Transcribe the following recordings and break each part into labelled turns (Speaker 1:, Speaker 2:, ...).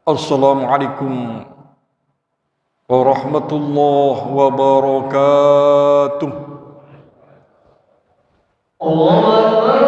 Speaker 1: Assalamualaikum warahmatullahi wabarakatuh. Allahu Akbar,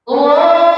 Speaker 1: Allahu Akbar,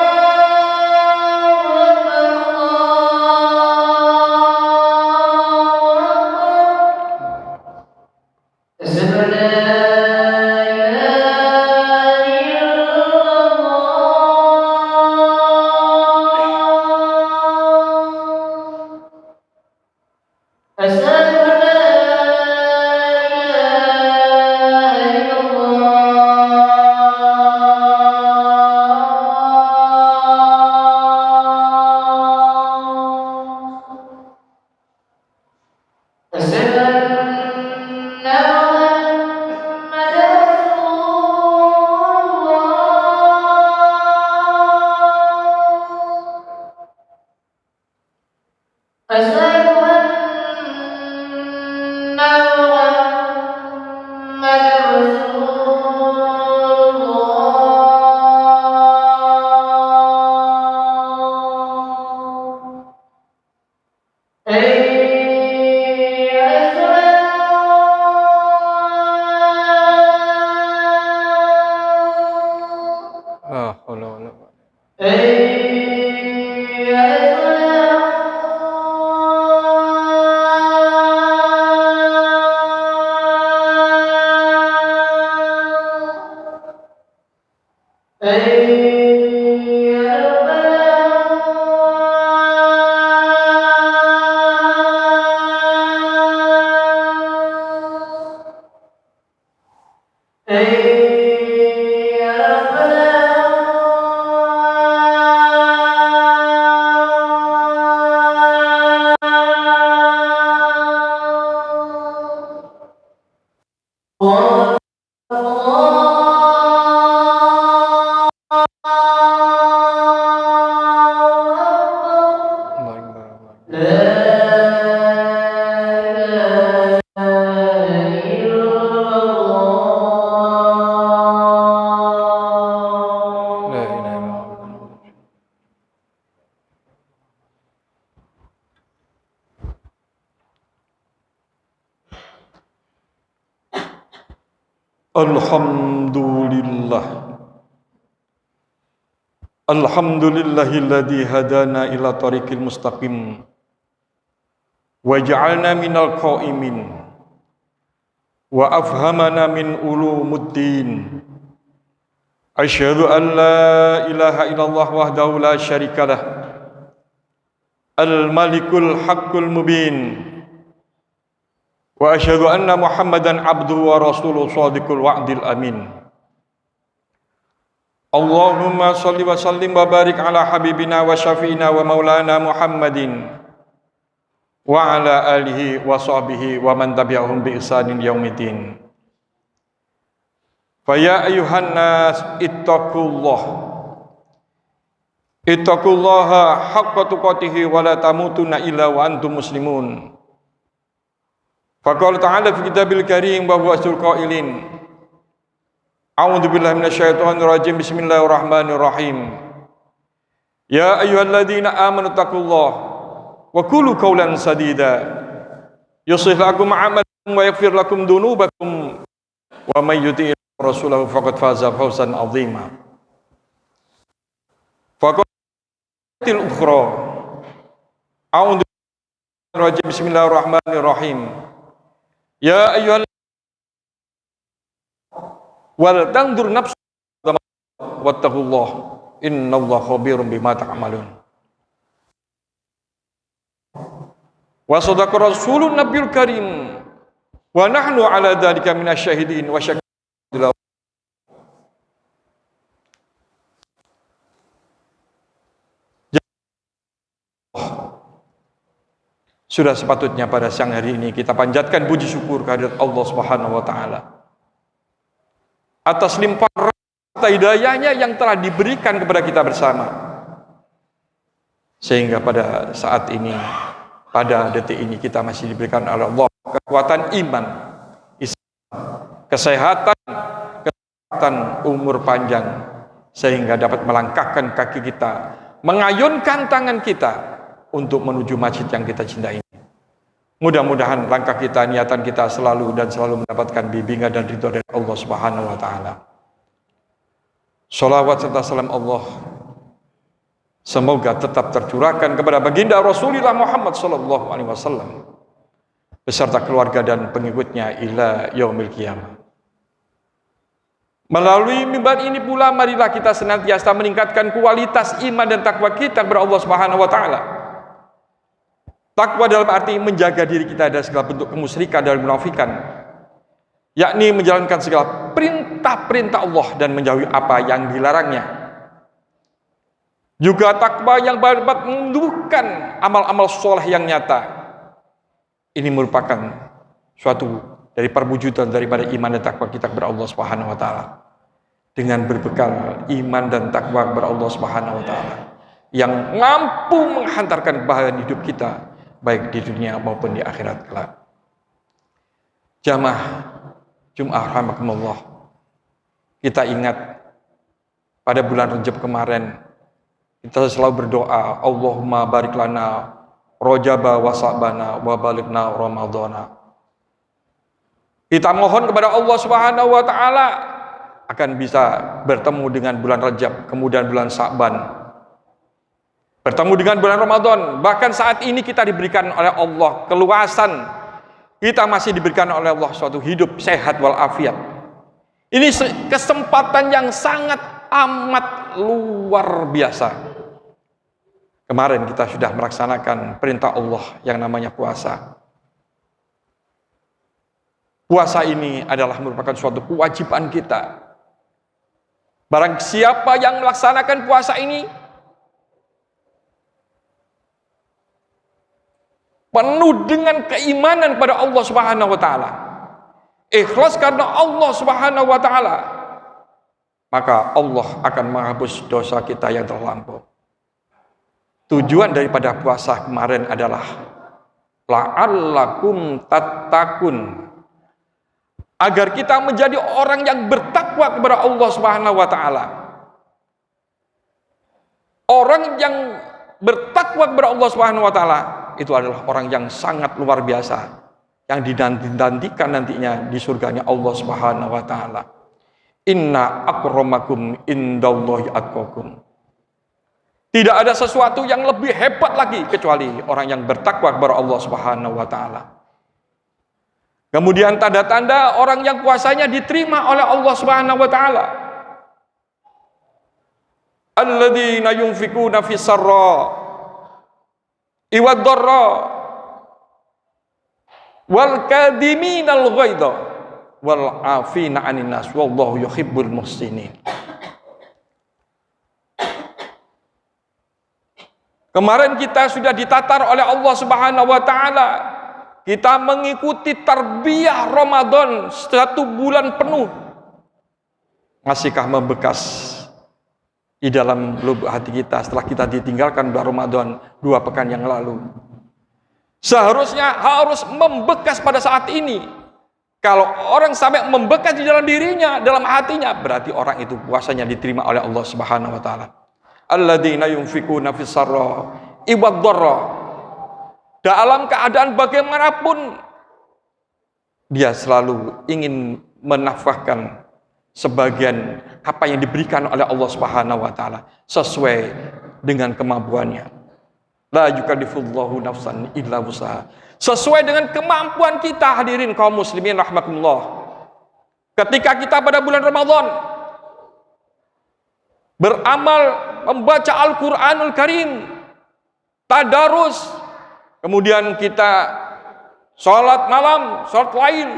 Speaker 1: Alhamdulillah. Alhamdulillahilladzi hadana ila tariqil mustaqim wa ja'alna minal qaimin wa afhamana min ulumuddin. Asyhadu an la ilaha illallah wahdahu la syarikalah al-malikul haqqul mubin. Wa asyhadu anna Muhammadan abduhu wa rasuluhu shadiqul wa'dil amin. Allahumma shalli wa sallim wa barik ala habibina wa syafi'ina wa maulana Muhammadin wa ala alihi wa sahbihi wa man tabi'ahum bi ihsanin yaumiddin. Fa ya ayyuhan nas ittaqullaha haqqa tuqatih wa la tamutunna illa wa antum muslimun. Faqala ta'ala fi kitabil karim wa huwa asdaqul qailin. A'udzu billahi minasyaitonir rajim. Bismillahirrahmanirrahim. Ya ayyuhalladzina amanu taqullaha wa qulu qawlan sadida yuslih lakum a'malakum wa yaghfir lakum dhunubakum wa may yuti'ir rasulahu faqad faza fawzan 'azima. Faqatil ukhra. A'udzu billahi minasyaitonir rajim. Bismillahirrahmanirrahim. Ya ayyuhal wal tandur nafsu wattaqullah innallaha khabirum bima ta'malun. Wa sadaqa rasulun nabiyul karim wa nahnu ala dzalika minasyahidin wa syakirina. Sudah sepatutnya pada siang hari ini kita panjatkan puji syukur kehadirat Allah Subhanahu wa taala atas limpahan rahmat hidayahnya yang telah diberikan kepada kita bersama, sehingga pada saat ini, pada detik ini kita masih diberikan oleh Allah kekuatan iman, kesehatan, umur panjang, sehingga dapat melangkahkan kaki kita mengayunkan tangan kita untuk menuju masjid yang kita cintai. Mudah-mudahan langkah kita, niatan kita selalu mendapatkan bimbingan dan ridho dari Allah Subhanahu wa taala. Shalawat serta salam Allah semoga tetap tercurahkan kepada baginda Rasulullah Muhammad sallallahu alaihi wasallam beserta keluarga dan pengikutnya ila yaumil qiyamah. Melalui mimbar ini pula marilah kita senantiasa meningkatkan kualitas iman dan takwa kita kepada Allah Subhanahu wa taala. Takwa dalam arti menjaga diri kita dari segala bentuk kemusyrikan dan munafikan, yakni menjalankan segala perintah-perintah Allah dan menjauhi apa yang dilarangnya. Juga takwa yang dapat menumbuhkan amal-amal soleh yang nyata. Ini merupakan suatu dari perwujudan daripada iman dan takwa kita kepada Allah Subhanahu wa taala. Dengan berbekal iman dan takwa kepada Allah Subhanahu wa taala yang mampu menghantarkan kebahagiaan hidup kita baik di dunia maupun di akhirat kelak. Jamaah Jumat rahimakumullah. Kita ingat pada bulan Rajab kemarin kita selalu berdoa, Allahumma barik lana rojaba wa sa'bana wa balighna ramadhana. Kita mohon kepada Allah Subhanahu wa taala akan bisa bertemu dengan bulan Rajab, kemudian bulan Sa'ban, bertemu dengan bulan Ramadan. Bahkan saat ini kita diberikan oleh Allah keluasan, kita masih diberikan oleh Allah suatu hidup sehat walafiat. Ini kesempatan yang sangat amat luar biasa. Kemarin kita sudah melaksanakan perintah Allah yang namanya puasa. Puasa ini adalah merupakan suatu kewajiban kita. Barang siapa yang melaksanakan puasa ini penuh dengan keimanan pada Allah Subhanahu wa taala, ikhlas karena Allah Subhanahu wa taala, maka Allah akan menghapus dosa kita yang terlampau. Tujuan daripada puasa kemarin adalah la'allakum tattaqun, agar kita menjadi orang yang bertakwa kepada Allah Subhanahu wa taala. Orang yang bertakwa kepada Allah Subhanahu wa taala itu adalah orang yang sangat luar biasa, yang dinantikan nantinya di surganya Allah Subhanahu wa taala. Inna akramakum indallahi atqakum. Tidak ada sesuatu yang lebih hebat lagi kecuali orang yang bertakwa kepada Allah Subhanahu wa taala. Kemudian tanda-tanda orang yang puasanya diterima oleh Allah Subhanahu wa taala. Alladzina yunfikuna fis sarra iwad dharra wal kadhiminal ghaidha wal afina 'anin nas wallahu yuhibbul muhsinin. Kemarin kita sudah ditatar oleh Allah Subhanahu wa taala. Kita mengikuti tarbiyah Ramadan 1 bulan penuh. Masihkah membekas di dalam lubuk hati kita setelah kita ditinggalkan bulan Ramadan 2 pekan yang lalu? Seharusnya harus membekas pada saat ini. Kalau orang sampai membekas di dalam dirinya, dalam hatinya, berarti orang itu puasanya diterima oleh Allah Subhanahu wa taala. Alladzina yunfikuna fis sarra iwad dharra. Dalam keadaan bagaimanapun dia selalu ingin menafkahkan sebagian apa yang diberikan oleh Allah Subhanahu wa taala sesuai dengan kemampuannya. La yukallifullahu nafsan illa wus'aha. Sesuai dengan kemampuan kita, hadirin kaum muslimin rahimakumullah. Ketika kita pada bulan Ramadan beramal, membaca Al-Qur'anul Karim, tadarus, kemudian kita sholat malam, sholat lail,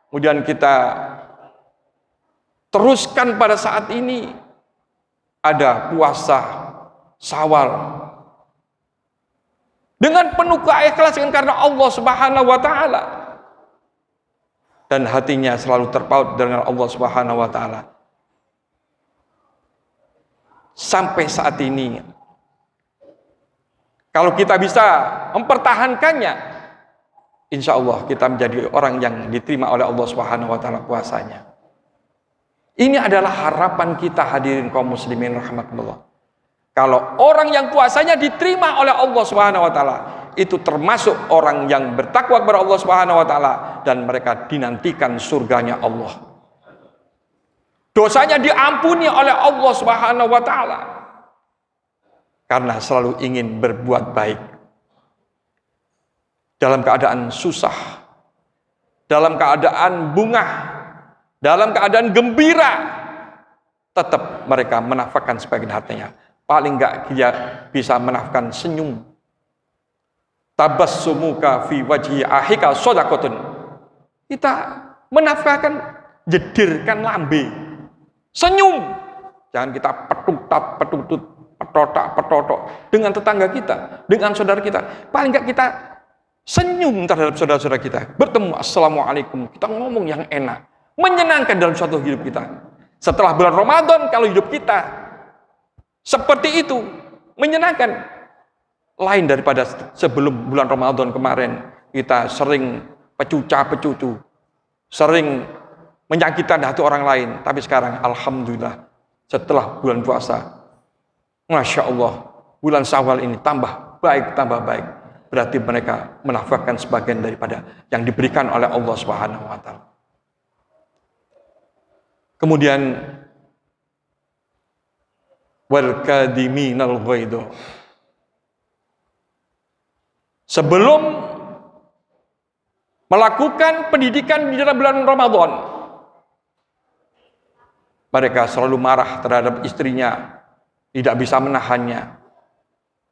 Speaker 1: kemudian kita teruskan pada saat ini ada puasa Syawal dengan penuh keikhlasan karena Allah Subhanahu wa taala, dan hatinya selalu terpaut dengan Allah Subhanahu wa taala. Sampai saat ini kalau kita bisa mempertahankannya, insya Allah kita menjadi orang yang diterima oleh Allah Subhanahu wa taala puasanya. Ini adalah harapan kita, hadirin kaum muslimin rahimakumullah. Kalau orang yang puasanya diterima oleh Allah Subhanahu wa taala, itu termasuk orang yang bertakwa kepada Allah Subhanahu wa taala dan mereka dinantikan surganya Allah. Dosanya diampuni oleh Allah Subhanahu wa taala karena selalu ingin berbuat baik. Dalam keadaan susah, dalam keadaan bungah, dalam keadaan gembira, tetap mereka menafkahkan sebagian hartanya. Paling enggak dia bisa menafkahkan senyum. Tabassumuka fi wajhi ahika shadaqatun. Kita menafkahkan, jedirkan lambe. Senyum. Jangan kita petutut, petotok dengan tetangga kita, dengan saudara kita. Paling enggak kita senyum terhadap saudara-saudara kita. Bertemu, assalamualaikum. Kita ngomong yang enak, menyenangkan dalam suatu hidup kita. Setelah bulan Ramadan, kalau hidup kita seperti itu, menyenangkan, lain daripada sebelum bulan Ramadan kemarin. Kita sering pecuca-pecucu, sering menyakitkan hati orang lain. Tapi sekarang alhamdulillah, setelah bulan puasa, Masya Allah, bulan Syawal ini tambah baik. Berarti mereka menafkahkan sebagian daripada yang diberikan oleh Allah Subhanahu wa taala. Kemudian wal kadiminal ghaidho. Sebelum melakukan pendidikan di dalam bulan Ramadan, mereka selalu marah terhadap istrinya, tidak bisa menahannya,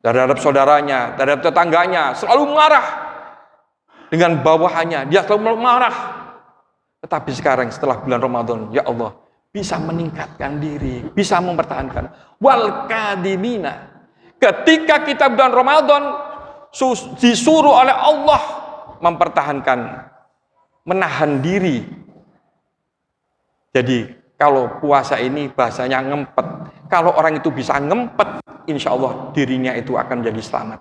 Speaker 1: terhadap saudaranya, terhadap tetangganya, selalu marah dengan bawahannya, dia selalu marah. Tetapi sekarang setelah bulan Ramadan, ya Allah, bisa meningkatkan diri, bisa mempertahankan. Wal kadimina. Ketika kita bulan Ramadan disuruh oleh Allah mempertahankan, menahan diri. Jadi kalau puasa ini bahasanya ngempet. Kalau orang itu bisa ngempet, insya Allah dirinya itu akan jadi selamat.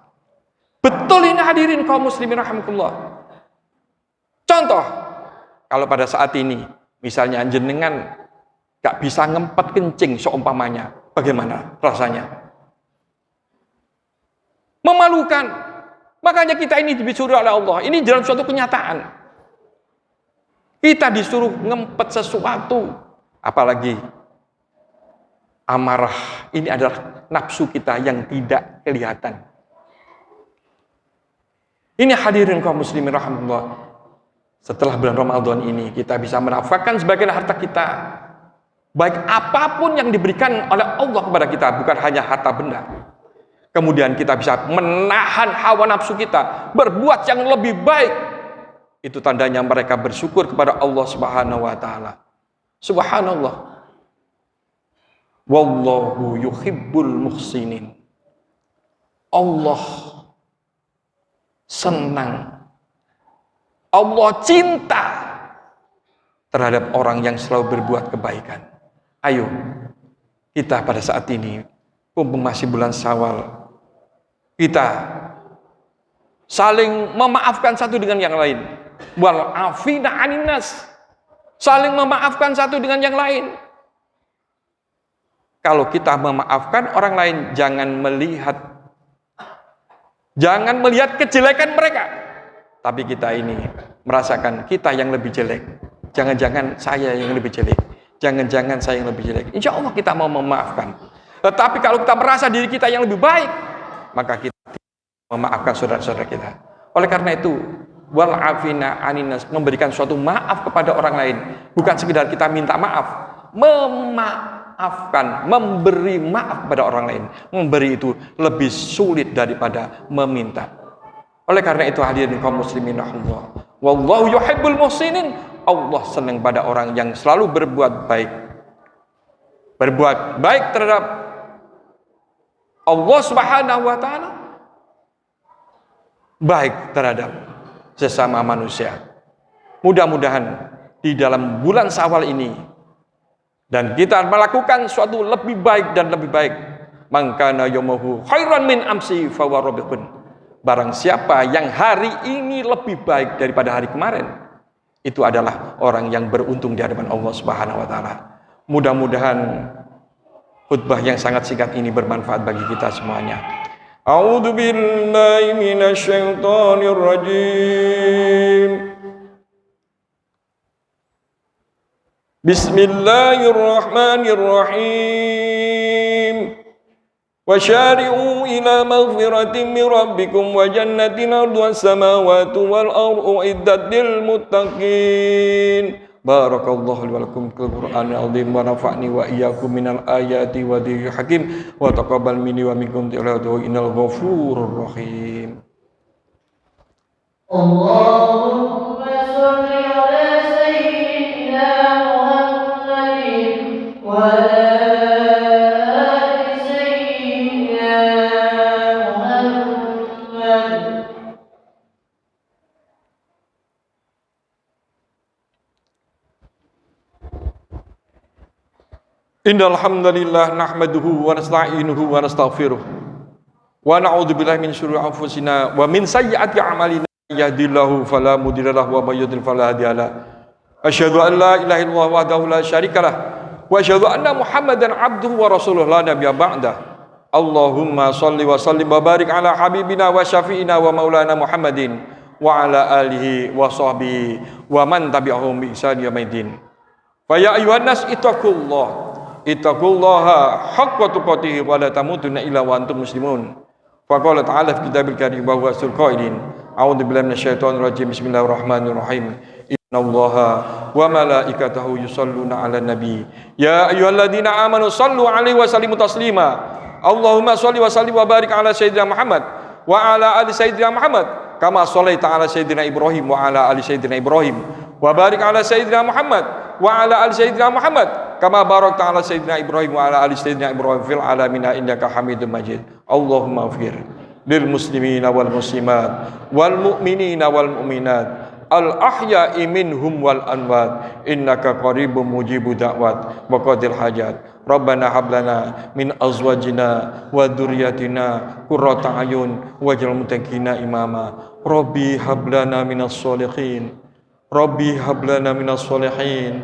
Speaker 1: Betul ini hadirin kaum muslimin rahimakumullah. Contoh, kalau pada saat ini misalnya jenengan gak bisa ngempet kencing seumpamanya, bagaimana rasanya? Memalukan. Makanya kita ini disuruh oleh Allah. Ini dalam suatu kenyataan. Kita disuruh ngempet sesuatu. Apalagi amarah. Ini adalah nafsu kita yang tidak kelihatan. Ini hadirin kaum muslimin rahimahullah. Setelah bulan Ramadan ini kita bisa menafkahkan sebagian harta kita. Baik apapun yang diberikan oleh Allah kepada kita, bukan hanya harta benda. Kemudian kita bisa menahan hawa nafsu kita, berbuat yang lebih baik. Itu tandanya mereka bersyukur kepada Allah Subhanahu wa taala. Subhanallah. Wallahu yuhibbul muhsinin. Allah senang. Allah cinta terhadap orang yang selalu berbuat kebaikan. Ayo, kita pada saat ini, mumpung masih bulan Syawal, kita saling memaafkan satu dengan yang lain. Wal afina aninnas. Saling memaafkan satu dengan yang lain. Kalau kita memaafkan orang lain, jangan melihat kejelekan mereka. Tapi kita ini merasakan kita yang lebih jelek. Jangan-jangan saya yang lebih jelek. Jangan-jangan saya yang lebih jelek. Insya Allah kita mau memaafkan. Tetapi kalau kita merasa diri kita yang lebih baik, maka kita memaafkan saudara-saudara kita. Oleh karena itu, wal afina aninas, memberikan suatu maaf kepada orang lain, bukan sekedar kita minta maaf, memaafkan, memberi maaf kepada orang lain. Memberi itu lebih sulit daripada meminta. Oleh karena itu hadirin kaum muslimin rahimahullah, wallahu yuhibbul muhsinin. Allah senang pada orang yang selalu berbuat baik. Berbuat baik terhadap Allah Subhanahu wa taala, baik terhadap sesama manusia. Mudah-mudahan di dalam bulan Syawal ini dan kita melakukan suatu lebih baik dan lebih baik. Mangkana yawmuhu khairan min amsi fawarabikun. Barang siapa yang hari ini lebih baik daripada hari kemarin, itu adalah orang yang beruntung di hadapan Allah Subhanahu wa taala. Mudah-mudahan khutbah yang sangat singkat ini bermanfaat bagi kita semuanya. A'udzu billahi minasyaitonir rajim. Bismillahirrahmanirrahim. Wasyari'u ila maghfiratin min rabbikum wa jannatin 'arduhas samawati wal ardu uiddat lil muttaqin. Barakallahu li wa lakum fil Qur'anil 'azim wa nafa'ni wa iyyakum minal ayati wa dzikril hakim wa taqabbal minni wa minkum innal ghafurur rahim.
Speaker 2: Allahumma shalli ala sayyidina Muhammadin wa ala ali sayyidina Muhammad.
Speaker 1: Innal hamdalillah nahmaduhu wa nasta'inuhu wa nastaghfiruh wa na'udzu billahi min syururi anfusina wa min sayyiati a'malina. Yahdihillahu fala mudhillalah wa may yudhlil fala hadiyalah. Asyhadu an la ilaha illallah wahdahu la syarikalah wa asyhadu anna Muhammadan abduhu wa rasuluh la nabiyya ba'dah. Allahumma shalli wa sallim wa barik ala habibina wa syafi'ina wa maulana Muhammadin wa ala alihi wa sahbihi wa man tabi'ahum bi ihsan ila yaumil. Fa ya ayyuhan nas ittaqullaha haqqa tuqatih wa la tamutunna illa wa antum muslimun. Faqala ta'ala fi kitabil karim wa huwa asdaqul qailin. A'udzu billahi minasyaitonir rajim. Bismillahirrahmanirrahim. Innallaha wa malaikatahu yusholluna 'alan nabi. Ya ayyuhalladzina amanu shallu 'alaihi wa sallimu taslima. Allahumma shalli wa sallim wa barik 'ala sayyidina Muhammad wa 'ala ali sayyidina Muhammad kama shallaita 'ala sayyidina Ibrahim wa 'ala ali sayyidina Ibrahim wa barik 'ala sayyidina Muhammad wa 'ala ali sayyidina Muhammad kama barakta 'ala sayyidina Ibrahim wa 'ala ali sayyidina Ibrahim fil 'alamin innaka Hamidum Majid. Allahumma ighfir lil muslimina wal muslimat wal mu'minina wal mu'minat al ahya'i minhum wal amwat innaka qaribun mujibud da'wat wa qadil hajat. Rabbana hab lana min azwajina wa dzurriyyatina qurrata ayun waj'al muttaqina imama. Rabbi hab lana minas sholihin. Rabbi hab lana minas sholihin.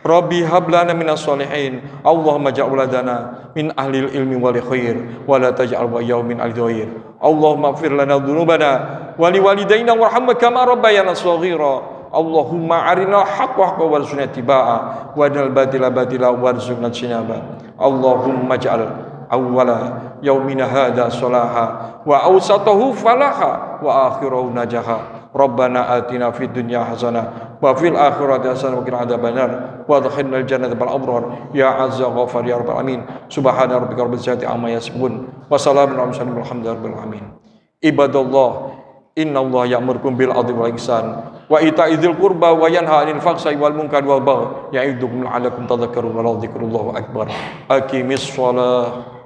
Speaker 1: Rabbi hab lana minas sholihin. Allahumma ja'al ladana min ahlil ilmi wal khair wa la taj'al wa yawmin al-dhair. Allahumma ighfir lana dhunubana wa liwalidayna warhamna kama rabbayana shaghira. Allahumma arina haqqa haqqa warzuqna tibaa wa dal batila batila warzuqna jinaba. Allahumma ja'al awwala yaumina hadha salaha wa awsatahu falaha wa akhirahu najaha. Rabbana atina fid dunya hasanah wa fil akhirati hasanah wa qina adzabannar wa adkhilnal jannata bil abrar ya azza ghafar ya rabbal alamin. Subhana rabbika rabbil izzati amma yasifun wa salamun alal mursalin walhamdulillahi rabbil alamin. Ibadallah, innallaha ya'murukum bil 'adli wal ihsan wa ita'i dzil qurba wa yanha 'anil fahsya'i wal munkari wal baghi ya'idukum la'allakum tadhakkarun wa la dzikrullahi akbar. Aqimis shalah.